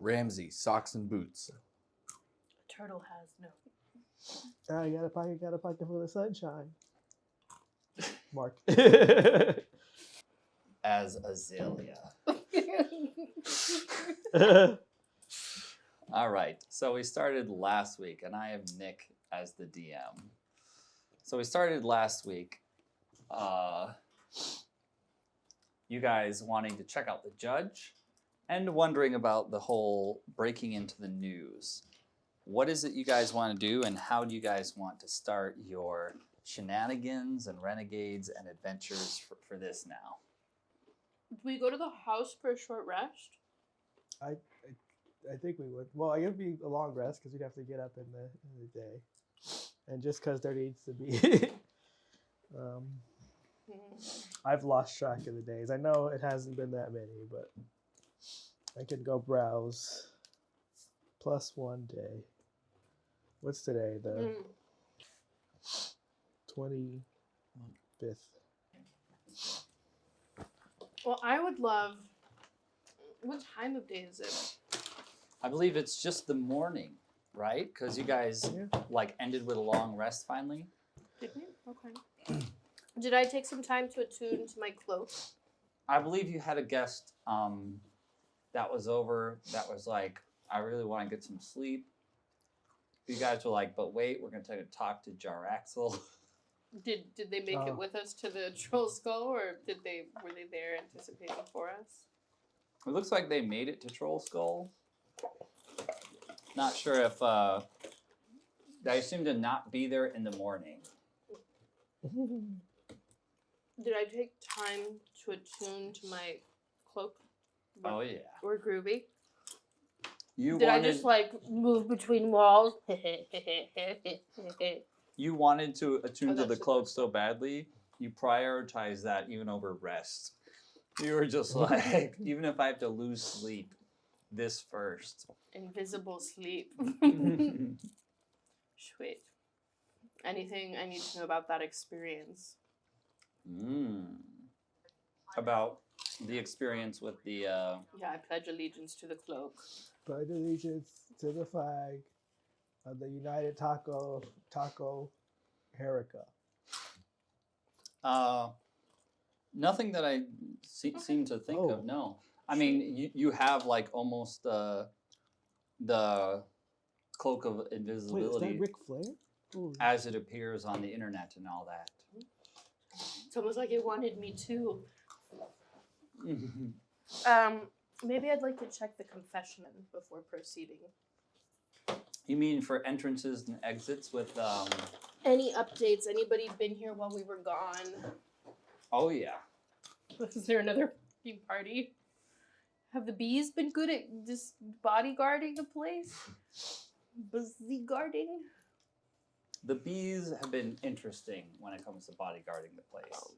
Ramsey, socks and boots. Turtle has no. I got a pocket full of sunshine. Mark. As Azalea. All right, so we started last week, and I am Nick as the DM. So we started last week, you guys wanting to check out the judge and wondering about the whole breaking into the news. What is it you guys want to do, and how do you guys want to start your shenanigans and renegades and adventures for this now? Do we go to the house for a short rest? I think we would. Well, it would be a long rest because we'd have to get up in the day, and just because there needs to be. I've lost track of the days. I know it hasn't been that many, but I can go browse. Plus 1 day. What's today? The 25th. Well, I would love. What time of day is it? I believe it's just the morning, right? Because you guys ended with a long rest finally. Did we? Okay. Did I take some time to attune to my cloak? I believe you had a guest that was over that was like, I really want to get some sleep. You guys were like, but wait, we're going to take a talk to Jaraxel. Did they make it with us to the troll skull, or were they there anticipating for us? It looks like they made it to Troll Skull. Not sure if they seem to not be there in the morning. Did I take time to attune to my cloak? Oh yeah. Or groovy? Did I just move between walls? You wanted to attune to the cloak so badly, you prioritized that even over rest. You were just like, even if I have to lose sleep, this first. Invisible sleep. Sweet. Anything I need to know about that experience? About the experience with the... Yeah, I pledge allegiance to the cloak. Pledge allegiance to the flag of the United Taco Herica. Nothing that I seem to think of, no. I mean, you have like almost the cloak of invisibility. Wait, is that Ric Flair? Ooh. As it appears on the internet and all that. It's almost like it wanted me too. Maybe I'd like to check the confession before proceeding. You mean for entrances and exits with... Any updates? Anybody been here while we were gone? Oh, yeah. Is there another theme party? Have the bees been good at just bodyguarding the place? Busy guarding? The bees have been interesting when it comes to bodyguarding the place. Oh,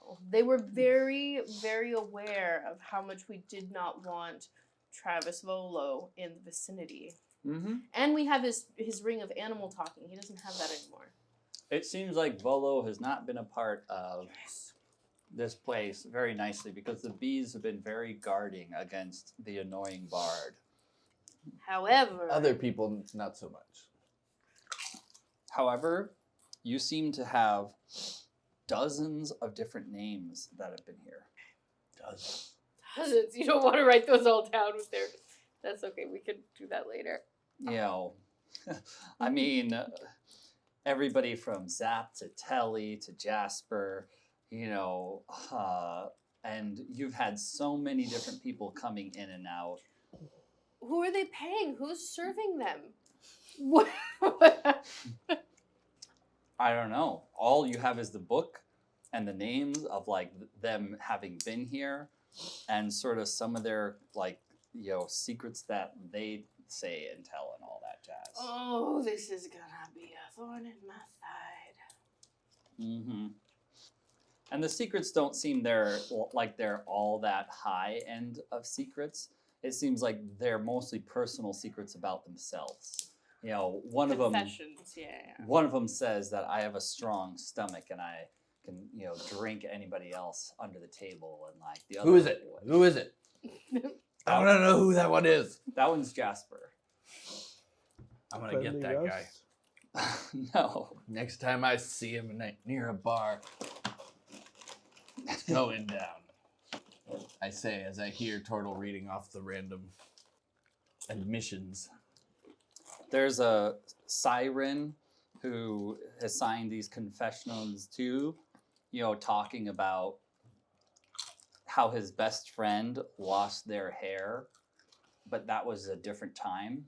no. They were very, very aware of how much we did not want Travis Volo in the vicinity. Mm-hmm. And we have his ring of animal talking. He doesn't have that anymore. It seems like Volo has not been a part of this place very nicely because the bees have been very guarding against the annoying bard. However... Other people, not so much. However, you seem to have dozens of different names that have been here. Dozens. Dozens. You don't want to write those all down with their... That's okay. We can do that later. You know, I mean, everybody from Zap to Telly to Jasper, you know, and you've had so many different people coming in and out. Who are they paying? Who's serving them? What? I don't know. All you have is the book and the names of like them having been here and sort of some of their like, you know, secrets that they say and tell and all that jazz. Oh, this is gonna be a thorn in my side. Mm-hmm. And the secrets don't seem they're all that high end of secrets. It seems like they're mostly personal secrets about themselves. You know, one of them says that I have a strong stomach and I can, you know, drink anybody else under the table and like the other. Who is it? Who is it? I want to know who that one is. That one's Jasper. I'm going to get Friendly that guy. ghost? No. Next time I see him near a bar, it's going down. I say as I hear Turtle reading off the random admissions. There's a siren who has signed these confessionals too, talking about how his best friend lost their hair, but that was a different time.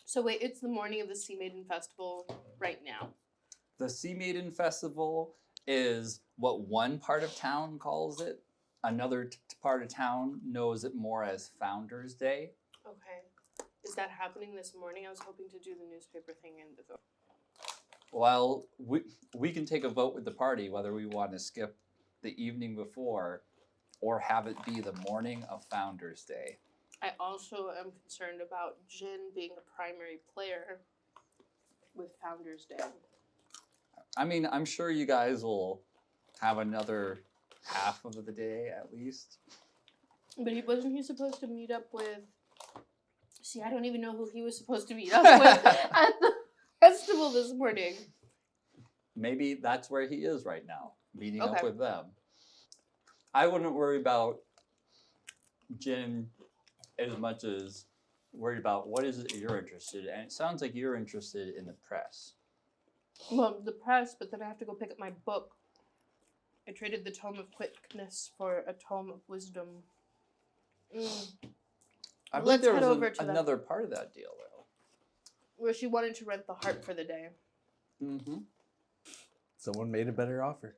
So wait, it's the morning of the Sea Maiden Festival right now. The Sea Maiden Festival is what one part of town calls it. Another part of town knows it more as Founders Day. Okay. Is that happening this morning? I was hoping to do the newspaper thing and the vote. Well, we can take a vote with the party whether we want to skip the evening before or have it be the morning of Founders Day. I also am concerned about Jin being a primary player with Founders Day. I mean, I'm sure you guys will have another half of the day at least. But wasn't he supposed to meet up with... See, I don't even know who he was supposed to meet up with at the festival this morning. Maybe that's where he is right now, meeting up Okay. with them. I wouldn't worry about Jin as much as worried about what is it you're interested in. And it sounds like you're interested in the press. Well, the press, but then I have to go pick up my book. I traded the Tome of Quickness for a Tome of Wisdom. I believe Let's there head was over to that. another part of that deal, though. Where she wanted to rent the harp for the day. Mm-hmm. Someone made a better offer.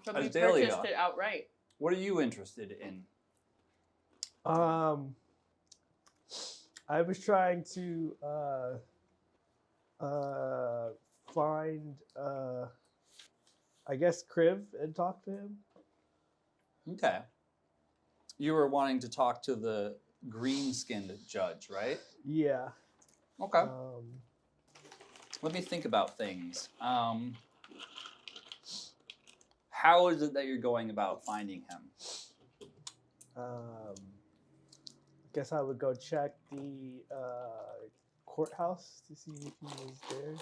So we Azalea. purchased it outright. What are you interested in? I was trying to find I guess Kriv and talk to him. Okay. You were wanting to talk to the green-skinned judge, right? Yeah. Okay. Let me think about things. How is it that you're going about finding him? Guess I would go check the courthouse to see if he was there,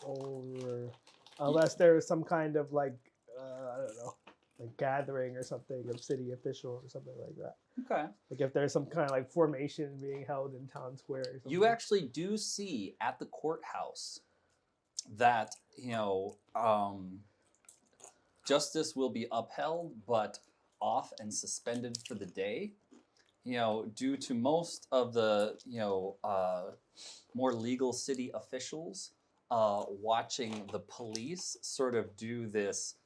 or unless there was some kind of I don't know, like gathering or something of city officials or something like that. Okay. Like if there's some kind of formation being held in town square. Or something. You actually do see at the courthouse that, justice will be upheld, but off and suspended for the day. Due to most of the, more legal city officials watching the police sort of do this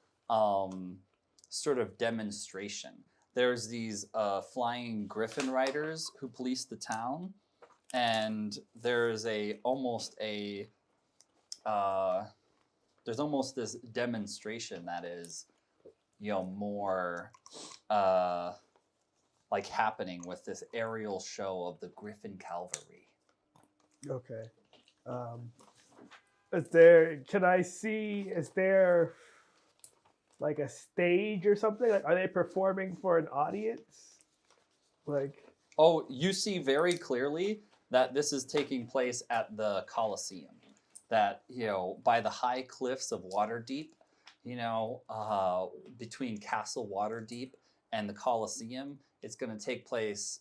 sort of demonstration. There's these flying griffin riders who police the town, and there's almost this demonstration that is, more like happening with this aerial show of the Griffin Cavalry. Okay. Is there like a stage or something? Like, are they performing for an audience? Oh, you see very clearly that this is taking place at the Colosseum. That, by the high cliffs of Waterdeep, between Castle Waterdeep and the Colosseum, it's going to take place,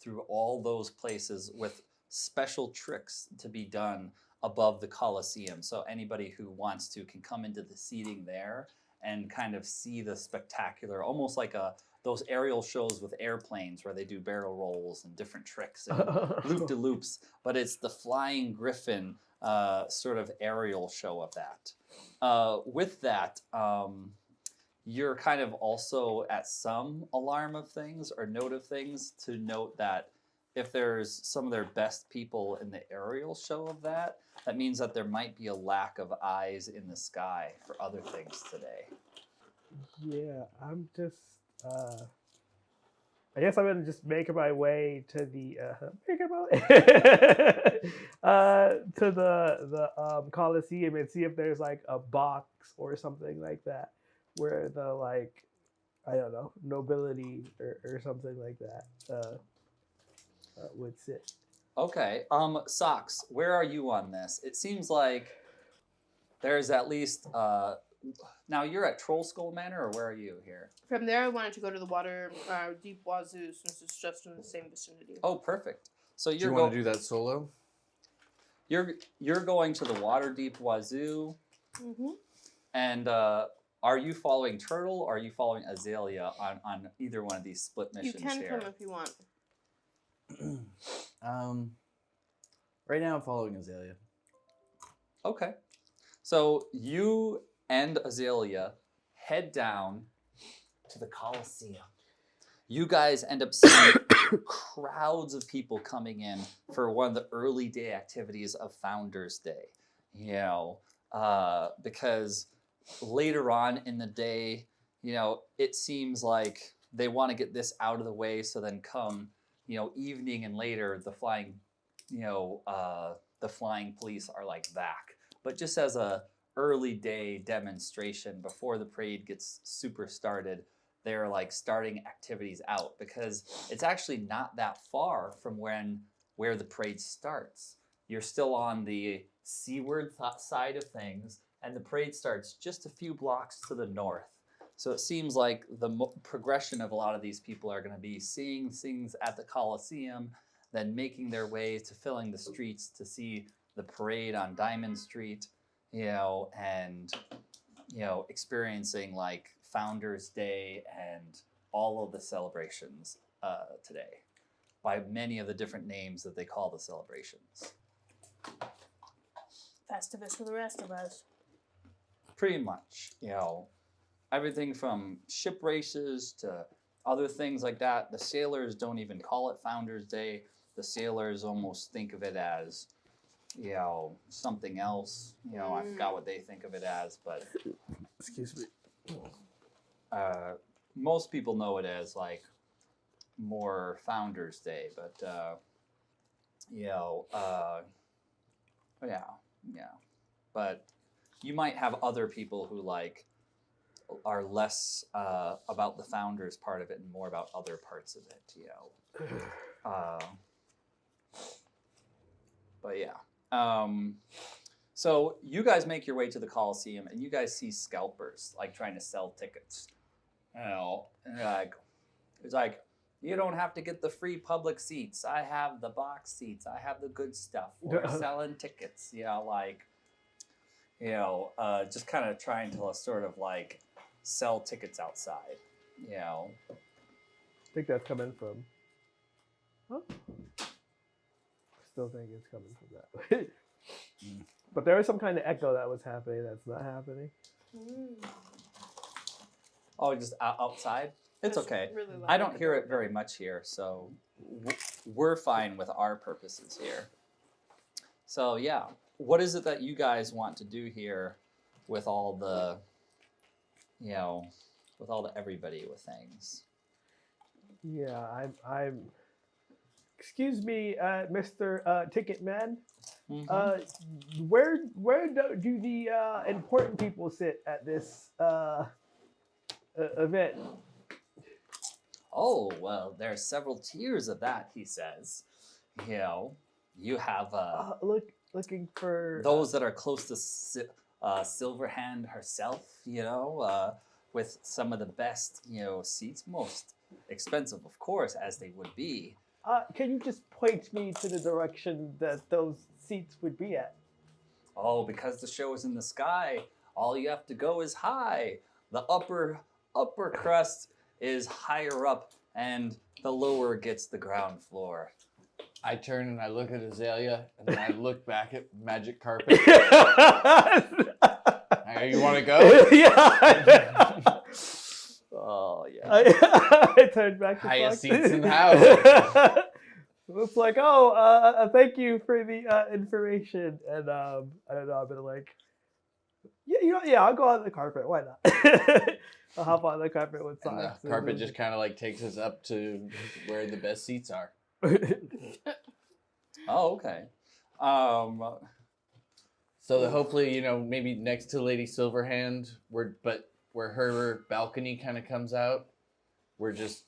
through all those places with special tricks to be done above the Colosseum. So anybody who wants to can come into the seating there and kind of see the spectacular, almost like those aerial shows with airplanes where they do barrel rolls and different tricks and loop-de-loops. But it's the flying griffin sort of aerial show of that. With that, you're kind of also at some alarm of things or note of things to note that if there's some of their best people in the aerial show of that means that there might be a lack of eyes in the sky for other things today. Yeah, I'm just. I guess I'm gonna just make my way to the to the Coliseum and see if there's like a box or something like that where the I don't know, nobility or something like that would sit. Okay. Socks, where are you on this? It seems like there's at least now you're at Troll Skull Manor, or where are you here? From there, I wanted to go to the water deep wazoo since it's just in the same vicinity. Oh, perfect. So Do you're you want to do that solo? You're going to the Waterdeep Wazoo, Mm-hmm. and are you following Turtle or are you following Azalea on either one of these split You missions can here? come if you want. Right now I'm following Azalea. Okay. So you and Azalea head down to the Coliseum. You guys end up seeing crowds of people coming in for one of the early day activities of Founders Day. You know, because later on in the day, you know, it seems like they want to get this out of the way so then come, you know, evening and later the flying, you know, the flying police are like back. But just as a early day demonstration before the parade gets super started, they're like starting activities out because it's actually not that far from where the parade starts. You're still on the seaward side of things, and the parade starts just a few blocks to the north. So it seems like the progression of a lot of these people are going to be seeing things at the Coliseum, then making their way to filling the streets to see the parade on Diamond Street, you know, and, you know, experiencing like Founders Day and all of the celebrations today by many of the different names that they call the celebrations. Festivus for the rest of us. Pretty much, you know, everything from ship races to other things like that. The sailors don't even call it Founders Day. The sailors almost think of it as, you know, something else. You know, I forgot what they think of it as, but Excuse me. most people know it as like more Founders Day, but you know, yeah. But you might have other people who like are less about the founders part of it and more about other parts of it, you know. But yeah. So you guys make your way to the Coliseum and you guys see scalpers like trying to sell tickets. You know, and like it's like, you don't have to get the free public seats. I have the box seats. I have the good stuff. We're selling tickets. You know, like, you know, just kind of trying to sort of like sell tickets outside. You know. I think that's coming from. Huh? Still think it's coming from that way. But there was some kind of echo that was happening that's not happening. Oh, just outside? It's okay. Really loud. I don't hear it very much here, so we're fine with our purposes here. So yeah, what is it that you guys want to do here with all the, you know, with all the everybody with things? Yeah, I'm. Excuse me, Mr. Ticket Man. Mm-hmm. Where do the important people sit at this event? Oh, well, there are several tiers of that, he says. You know, you have Looking for those that are close to Silverhand herself, you know, with some of the best, you know, seats, most expensive, of course, as they would be. Can you just point me to the direction that those seats would be at? Oh, because the show is in the sky, all you have to go is high. The upper crust is higher up, and the lower gets the ground floor. I turn and I look at Azalea, and then I look back at Magic Carpet. Hey, you want to go? Yeah. Oh, yeah. I turned back to Highest Fox. seats in the house. It's like, thank you for the information, and I don't know. I've been like, yeah, I'll go on the carpet. Why not? I'll hop on the carpet with And socks. the carpet just kind of like takes us up to where the best seats are. Oh, okay. So that hopefully, you know, maybe next to Lady Silverhand, where her balcony kind of comes out. we're just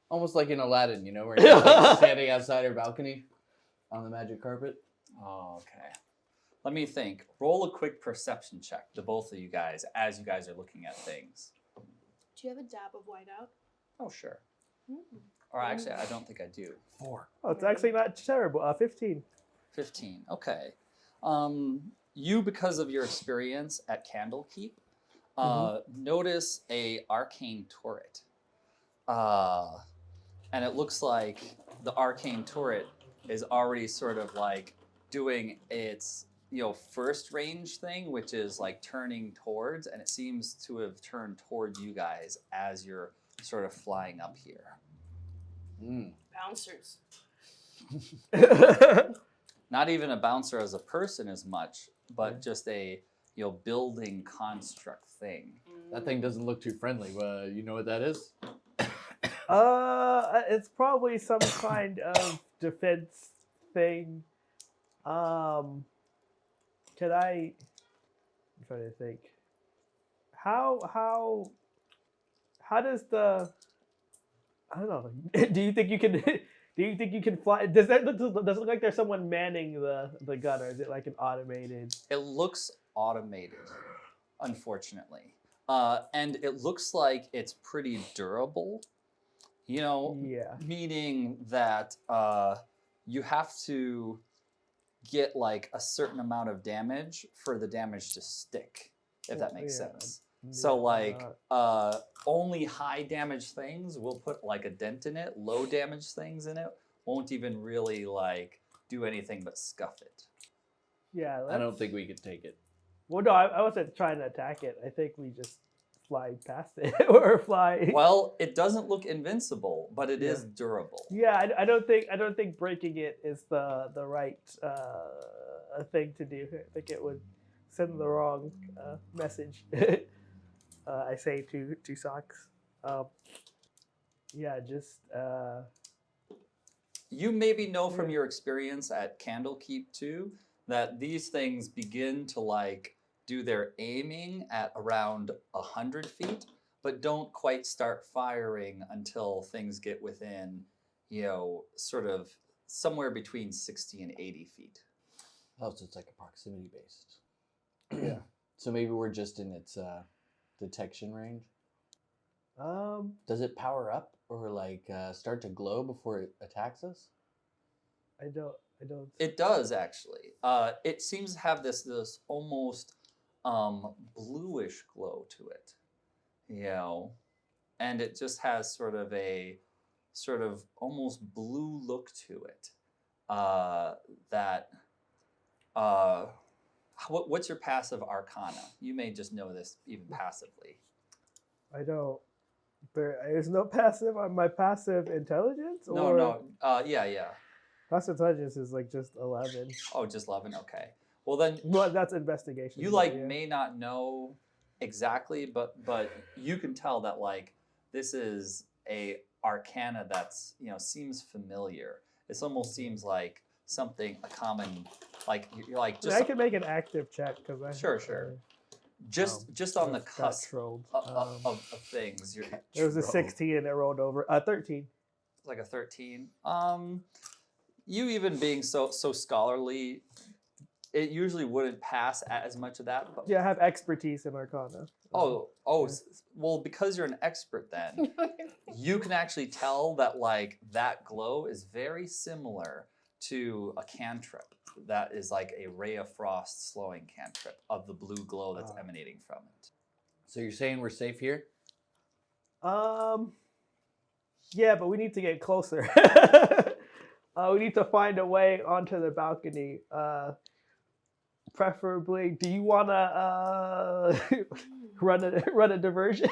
almost like in Aladdin, you know, where you're like standing outside our balcony on the magic carpet. Oh, okay. Let me think. Roll a quick perception check, the both of you guys, as you guys are looking at things. Do you have a dab of whiteout? Oh, sure. Mm. Or actually, I don't think I do. 4. Oh, it's actually not terrible. 15. 15. Okay. You, because of your experience at Candlekeep, notice a arcane turret. And it looks like the arcane turret is already sort of like doing its first range thing, which is like turning towards, and it seems to have turned toward you guys as you're sort of flying up here. Bouncers. Not even a bouncer as a person as much, but just a building construct thing. That thing doesn't look too friendly. You know what that is? It's probably some kind of defense thing. I'm trying to think. How does the I don't know. Do you think you can fly? Does it look like there's someone manning the gun, or is it like an automated? It looks automated, unfortunately. And it looks like it's pretty durable. Yeah. Meaning that you have to get like a certain amount of damage for the damage to stick, if that makes sense. So like only high damage things will put like a dent in it. Low damage things in it won't even really like do anything but scuff it. Yeah. I don't think we could take it. Well, no, I wasn't trying to attack it. I think we just fly past it or fly. Well, it doesn't look invincible, but it is durable. Yeah, I don't think breaking it is the right thing to do. I think it would send the wrong message. I say to Socks. Yeah, just. You maybe know from your experience at Candlekeep too that these things begin to like do their aiming at around 100 feet, but don't quite start firing until things get within, sort of somewhere between 60 and 80 feet. Oh, so it's like a proximity based. Yeah. So maybe we're just in its detection range. Does it power up or like start to glow before it attacks us? I don't. It does actually. It seems to have this almost bluish glow to it, and it just has sort of almost blue look to it. What's your passive arcana? You may just know this even passively. I don't. There's no passive on my passive intelligence? No. Yeah. Passive intelligence is like just 11. Oh, just 11. Okay. Well then. Well, that's investigation. You may not know exactly, but you can tell that like this is a arcana that's seems familiar. It almost seems like something a common like you're like just. I can make an active check because I. Sure. Just on the cusp of things. It was a 16 and it rolled over. 13. Like a 13. You even being so scholarly, it usually wouldn't pass as much of that. But yeah, I have expertise in Arcana. Well, because you're an expert then, you can actually tell that like that glow is very similar to a cantrip. That is like a ray of frost slowing cantrip of the blue glow that's emanating from it. So you're saying we're safe here? Yeah, but we need to get closer. We need to find a way onto the balcony. Preferably, do you want to run a diversion?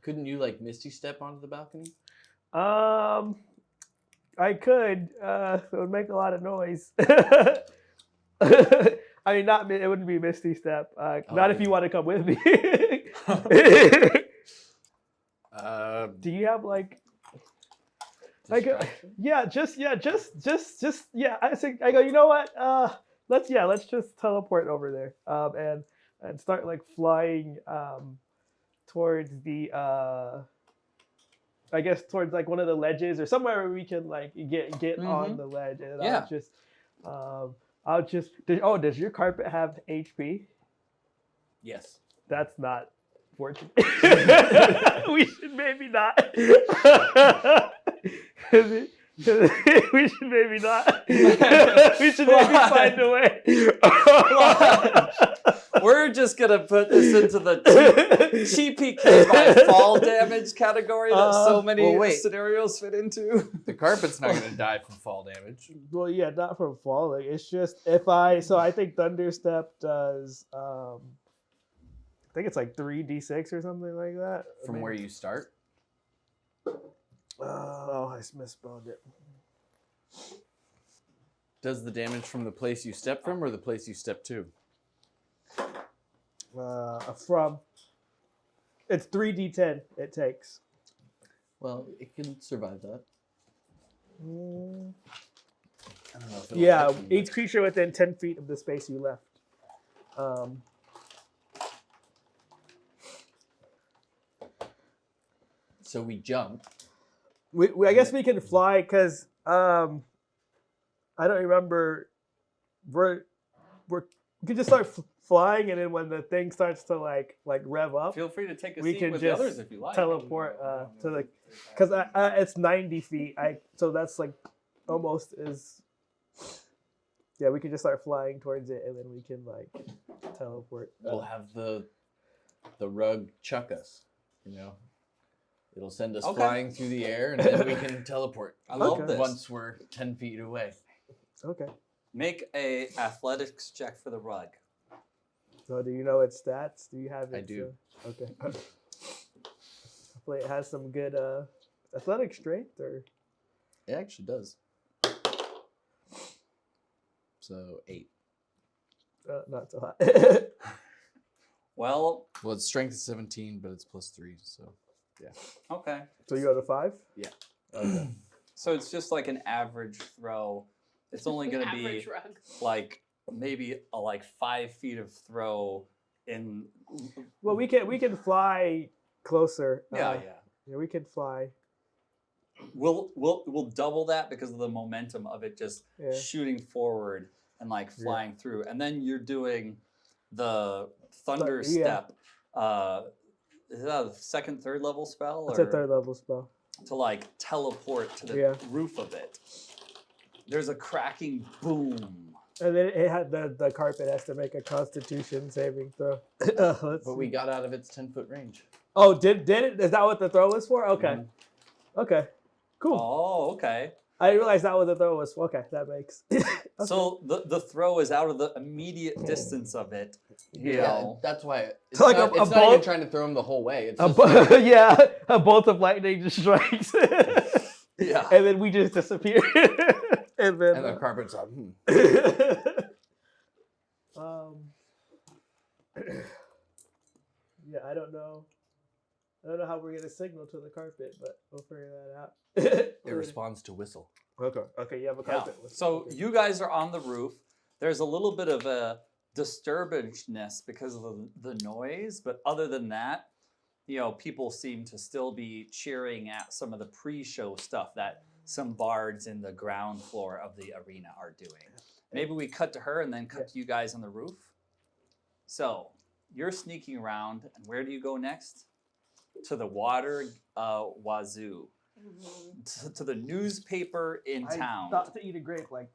Couldn't you like Misty step onto the balcony? I could. It would make a lot of noise. I mean, it wouldn't be Misty Step. Not if you want to come with me. Do you have like? Just. I go. You know what? Let's just teleport over there. And start like flying towards the I guess towards like one of the ledges or somewhere where we can like get on the ledge, and Yeah. I'll just does your carpet have HP? Yes. That's not fortunate. We should maybe not. We should maybe not. We should maybe find a way. We're just gonna put this into the TPK by fall damage category that so many scenarios fit into. The carpet's not going to die from fall damage. Well, yeah, not from falling. It's just I think Thunderstep does. I think it's like 3d6 or something like that. From where you start? Oh, I misspelled it. Does the damage from the place you step from or the place you step to? It's 3d10 it takes. Well, it can survive that. I don't know if it'll Yeah, hit me, each creature within 10 feet of the space you left. So we jump. I guess we can fly because I don't remember. We can just start flying, and then when the thing starts to like rev up, Feel free to take a we seat can with the just others if you like. teleport to the because it's 90 feet. So that's like almost as we can just start flying towards it, and then we can like teleport. We'll have the rug chuck us, you know. It'll send us flying through the air, and then we can teleport. I love this. Once we're 10 feet away. Okay. Make a athletics check for the rug. So do you know its stats? Do you have it? I do. Okay. Hopefully it has some good athletic strength, or It actually does. So 8. not so hot. Well, Its strength is 17, but it's +3, so yeah. okay. So you go to 5? Yeah. Okay. So it's just like an average throw. It's only going to be Average rug. like maybe 5 feet of throw in. Well, we can fly closer. Yeah. Yeah, we can fly. We'll double that because of the momentum of it just Yeah. shooting forward and flying through, and then you're doing the thunder step. Is that a second, third level spell? It's a 3rd level spell. To teleport to the roof of it. There's a cracking boom. And then it had the carpet has to make a Constitution saving throw. But we got out of its 10-foot range. Oh, did it? Is that what the throw was for? Okay. Mm-hmm. Okay. Cool. Oh, okay. I didn't realize that what the throw was. Okay, that makes. Okay. So the throw is out of the immediate distance of it. You know. That's why it's Like not, a it's not bolt? even trying to throw him the whole way. It's just A bolt of lightning just strikes. Yeah. And then we just disappear. and then. and the carpet's like, Yeah, I don't know how we're gonna signal to the carpet, but we'll figure that out. It responds to whistle. Okay, you have a Yeah. carpet. So you guys are on the roof. There's a little bit of a disturbanceness because of the noise, but other than that, people seem to still be cheering at some of the pre-show stuff that some bards in the ground floor of the arena are doing. Maybe we cut to her and then cut to you guys on the roof. So you're sneaking around, and where do you go next? To the water wazoo. Mm-hmm. To the newspaper in town. I thought to eat a grape like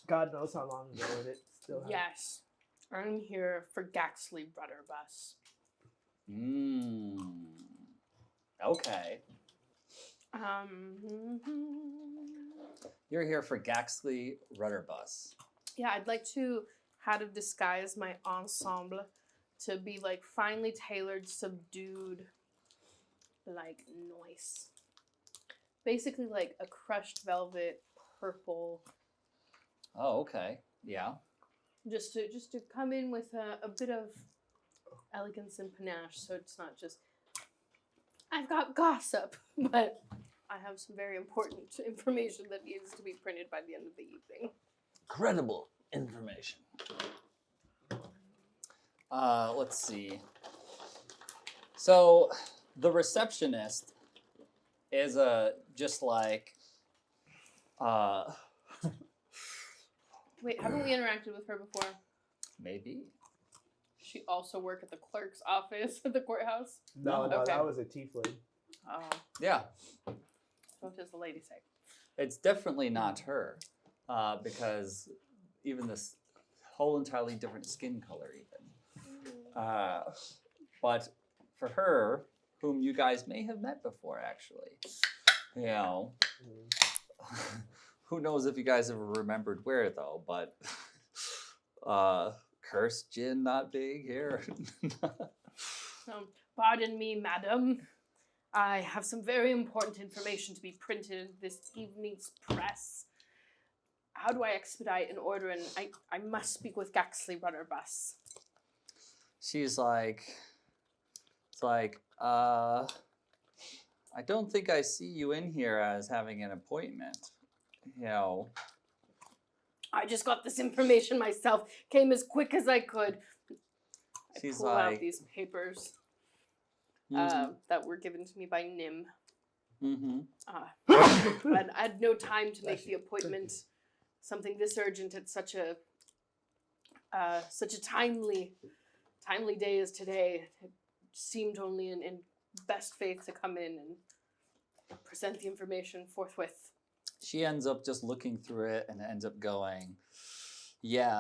God knows how long ago, and it still has. Yes. I'm here for Gaxley Rudderbus. Okay. You're here for Gaxley Rudderbus. Yeah, I'd like to how to disguise my ensemble to be finely tailored, subdued, noise. Basically a crushed velvet purple. Oh, okay. Yeah. Just to come in with a bit of elegance and panache, so it's not just I've got gossip, but I have some very important information that needs to be printed by the end of the evening. Credible information. Let's see. So the receptionist is just like Wait, haven't we interacted with her before? maybe. She also work at the clerk's office at the courthouse. No, Okay. that was a tiefling. Oh, Yeah, so what does the lady say? it's definitely not her, because even this whole entirely different skin color even. But for her, whom you guys may have met before, actually, you know, who knows if you guys ever remembered where though? But cursed Jin not being here. Pardon me, madam. I have some very important information to be printed in this evening's press. How do I expedite an order? And I must speak with Gaxley Runnerbus. She's like, it's like, I don't think I see you in here as having an appointment. You know, I just got this information myself. Came as quick as I could. I She's pull like- out these papers mhm, that were given to me by Nim. mhm. And I had no time to make the appointment. Something this urgent at such a timely day as today. It seemed only in best faith to come in and present the information forthwith. She ends up just looking through it and ends up going, yeah,